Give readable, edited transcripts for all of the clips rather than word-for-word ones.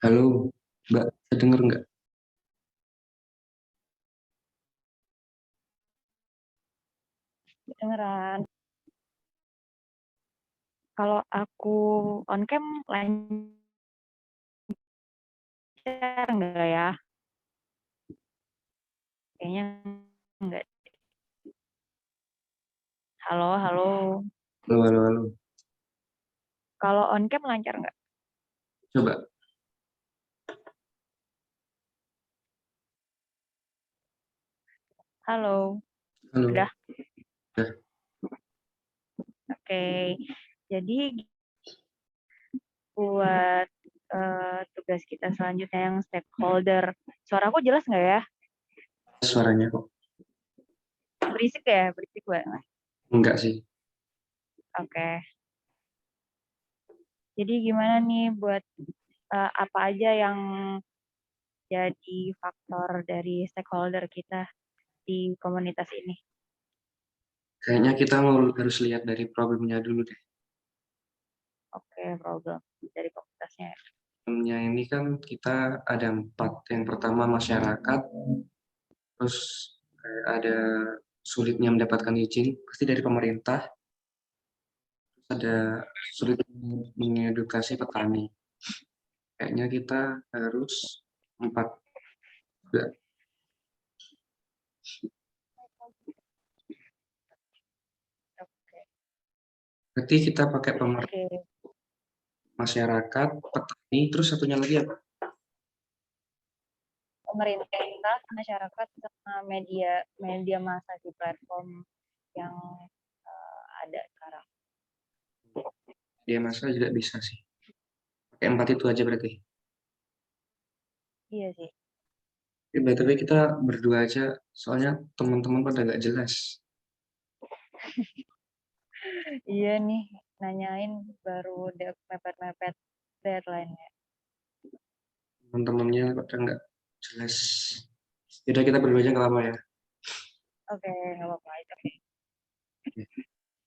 Halo, Mbak, bisa denger nggak? Kedengeran. Kalau aku on cam lancar nggak ya? Kayaknya nggak. Halo, halo. Halo, halo, halo. Kalau on cam lancar nggak? Coba, Halo. halo. Udah? Nah, Oke. Jadi buat tugas kita selanjutnya yang stakeholder. Suaraku jelas nggak ya? suaranya kok. Berisik ya? Berisik banget. Enggak sih. Oke. Jadi gimana nih buat apa aja yang jadi faktor dari stakeholder kita di komunitas ini? Kayaknya kita harus lihat dari problemnya dulu deh. Oke, problem dari komunitasnya. Problemnya ini kan kita ada 4. Yang pertama masyarakat, terus ada sulitnya mendapatkan izin, pasti dari pemerintah, terus ada sulit mengedukasi petani. Kayaknya kita harus 4 juga. Oke. Berarti kita pakai Oke. masyarakat, petani, terus satunya lagi apa? Pemerintah, masyarakat, sama media media massa di platform yang ada sekarang. Dia masa juga bisa sih. Pakai 4 itu aja berarti. Iya sih. Tapi kita berdua aja, soalnya teman-teman pada nggak jelas. Iya nih, nanyain baru udah mepet-mepet deadline-nya. Teman-temannya pada nggak jelas. Jadi kita berdua aja nggak apa-apa ya. Oke, nggak apa-apa. Oke.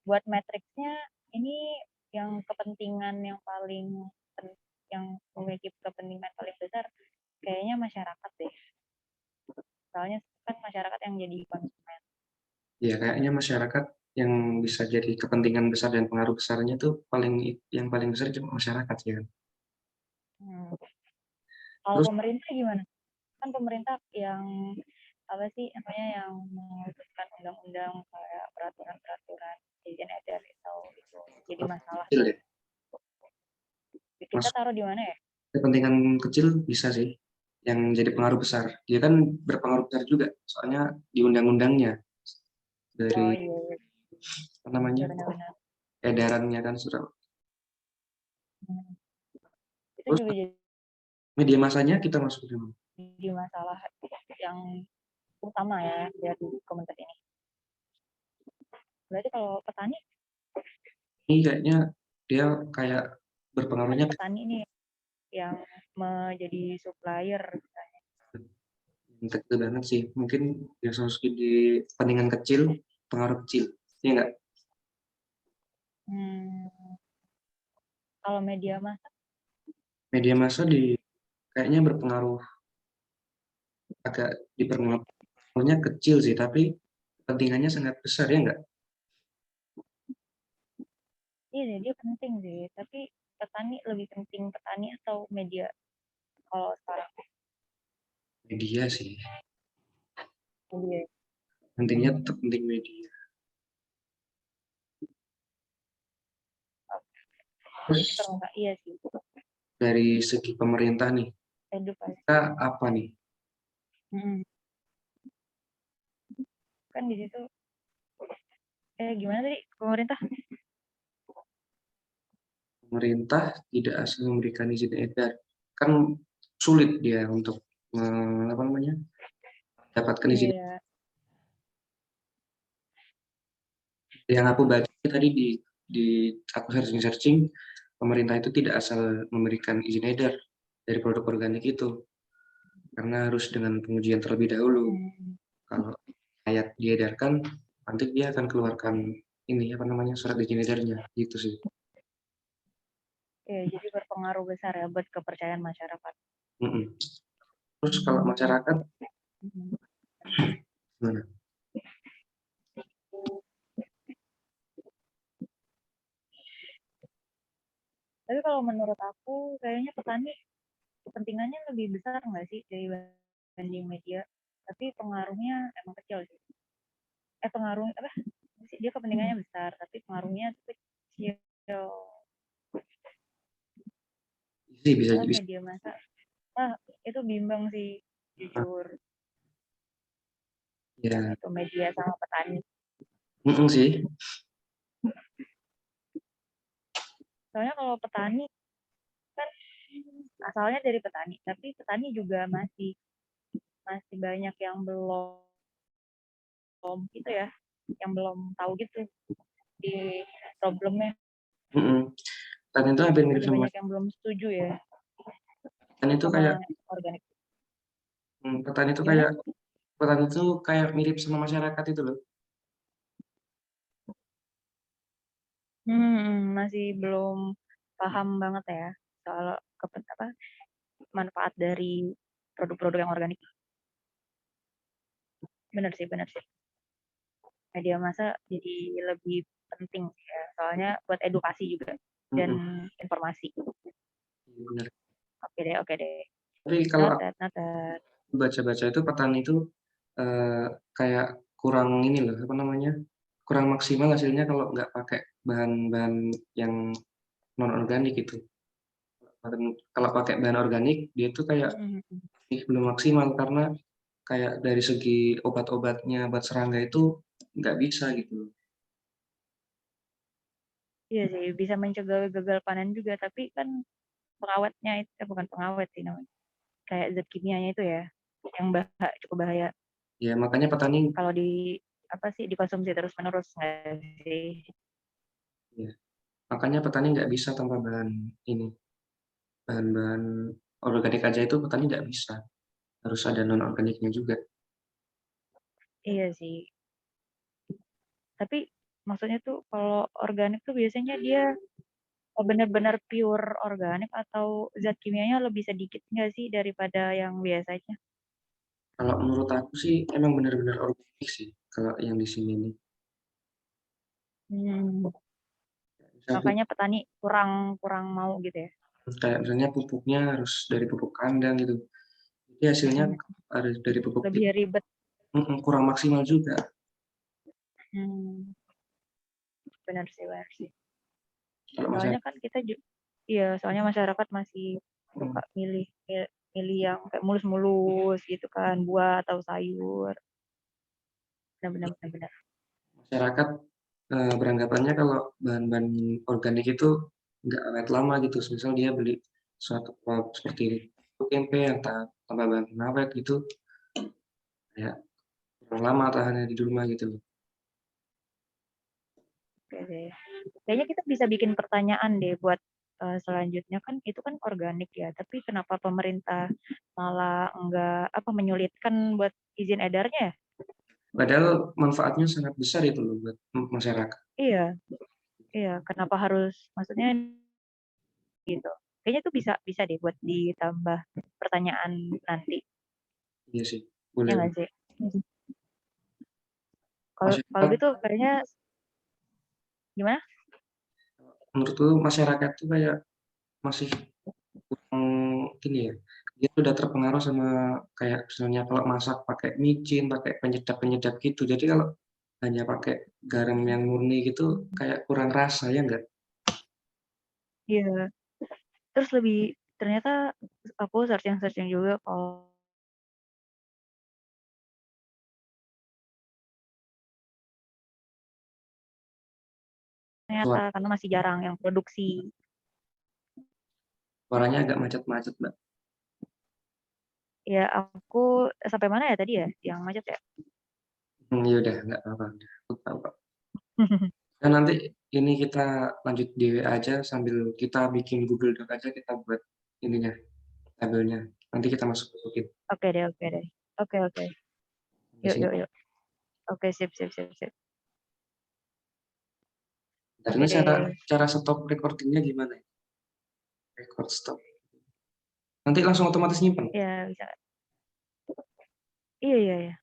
Buat matriksnya, ini yang kepentingan yang paling yang memiliki kepentingan paling besar kayaknya masyarakat deh. Soalnya kan masyarakat yang jadi konsumen. Ya kayaknya masyarakat yang bisa jadi kepentingan besar dan pengaruh besarnya tuh yang paling besar cuma masyarakat ya kan. Hmm. Kalau Terus pemerintah gimana? Kan pemerintah yang apa sih namanya yang memutuskan undang-undang kayak peraturan-peraturan izin edar itu jadi masalah kecil tuh. ya. Kita Masuk taruh di mana ya? kepentingan kecil bisa sih. Yang jadi pengaruh besar. Dia kan berpengaruh besar juga. Soalnya di undang-undangnya Oh dari iya, iya. apa namanya Ya benar-benar. edarannya kan sudah. Hmm. Itu Terus juga media masanya kita masuk dulu. jadi masalah yang utama ya dari komunitas ini. Berarti kalau petani Ini kayaknya dia kayak kan berpengaruhnya petani ini yang menjadi supplier. kecil banget sih. Mungkin yang solusi di kepentingan kecil, pengaruh kecil. Iya nggak? Hmm, kalau media massa Media massa kayaknya berpengaruh agak dipengaruhnya kecil sih, tapi kepentingannya sangat besar ya nggak? iya dia penting sih, tapi petani lebih penting petani atau media kalau sekarang Media sih. media. Pentingnya tetap penting media. Jadi Terus kalau nggak iya sih dari segi pemerintah nih, edukasi. kita apa nih? Hmm. Kan di situ gimana tadi pemerintah? Pemerintah tidak asal memberikan izin edar. Kan sulit dia untuk apa namanya dapatkan izin. Iya. Yang aku baca tadi di aku searching, pemerintah itu tidak asal memberikan izin edar dari produk organik itu karena harus dengan pengujian terlebih dahulu. Hmm. Kalau layak diedarkan, nanti dia akan keluarkan ini apa namanya surat izin edarnya gitu sih. Iya, jadi berpengaruh besar ya buat kepercayaan masyarakat. Terus kalau masyarakat gimana? Tapi kalau menurut aku kayaknya petani kepentingannya lebih besar nggak sih dibanding media? Tapi pengaruhnya emang kecil sih. Pengaruh apa sih, dia kepentingannya besar tapi pengaruhnya kecil. Sih bisa Media massa itu bimbang sih jujur. ya. Itu media sama petani. Sih. Soalnya kalau petani kan asalnya dari petani, tapi petani juga masih banyak yang belum gitu ya, yang belum tahu gitu di problemnya. Petani itu hampir mirip Masih sama banyak yang belum setuju ya petani itu sama kayak organik. petani itu Gimana? kayak petani itu kayak mirip sama masyarakat itu loh. Masih belum paham banget ya soal manfaat dari produk-produk yang organik. Bener sih. Media massa jadi lebih penting ya, soalnya buat edukasi juga dan informasi. Benar. Oke deh. Tapi kalau aku Noted. baca-baca itu petani itu kayak kurang ini loh, apa namanya, kurang maksimal hasilnya kalau nggak pakai bahan-bahan yang non organik itu. Kalau pakai bahan organik dia tuh kayak belum maksimal karena kayak dari segi obat-obatnya buat serangga itu nggak bisa gitu. Iya sih, bisa mencegah gagal panen juga, tapi kan pengawetnya itu bukan pengawet sih namanya. Kayak zat kimianya itu ya, yang cukup bahaya. Ya makanya petani Kalau dikonsumsi terus-menerus nggak sih? ya, makanya petani nggak bisa tanpa bahan-bahan organik aja itu petani nggak bisa. Harus ada non organiknya juga. Iya sih. Tapi maksudnya tuh kalau organik tuh biasanya dia benar-benar pure organik atau zat kimianya lebih sedikit nggak sih daripada yang biasanya? Kalau menurut aku sih emang benar-benar organik sih kalau yang di sini nih. Hmm, Misal makanya petani kurang kurang mau gitu ya. kayak misalnya pupuknya harus dari pupuk kandang gitu. Jadi hasilnya Mm-mm. harus dari pupuk Lebih ribet. kurang maksimal juga. Hmm, benar sih. Kalau Soalnya masyarakat kan iya, soalnya masyarakat masih suka milih milih yang kayak mulus-mulus gitu kan, buah atau sayur. Benar. masyarakat beranggapannya kalau bahan-bahan organik itu nggak awet lama gitu. Misal dia beli suatu produk seperti tempe yang tanpa bahan pengawet gitu, ya kurang lama tahannya di rumah gitu. Oke deh. Kayaknya kita bisa bikin pertanyaan deh buat selanjutnya, kan itu kan organik ya, tapi kenapa pemerintah malah enggak menyulitkan buat izin edarnya ya? Padahal manfaatnya sangat besar itu loh buat masyarakat. Iya, kenapa harus maksudnya gitu. Kayaknya itu bisa bisa deh buat ditambah pertanyaan nanti. Iya sih, Ya boleh. nggak sih? Kalau kalau Masyarakat, gitu kayaknya gimana? menurutku masyarakat tuh kayak masih kurang gini ya. Dia sudah terpengaruh sama kayak misalnya kalau masak pakai micin, pakai penyedap-penyedap gitu. Jadi kalau hanya pakai garam yang murni gitu kayak kurang rasa ya enggak? Iya. Terus ternyata aku searching juga kalau ternyata Suara, karena masih jarang yang produksi. suaranya agak macet-macet, Mbak. Ya aku sampai mana ya tadi ya yang macet ya? Ya udah, enggak apa-apa. Aku tahu kok. Dan nanti ini kita lanjut di WA aja sambil kita bikin Google Doc aja kita buat ininya, tabelnya. Nanti kita masukin Oke deh. Oke. di sini. Yuk. Oke, sip. Oke Karena cara deh. cara stop recordingnya gimana? Record stop. Nanti langsung otomatis nyimpen. Iya, bisa. Iya iya iya.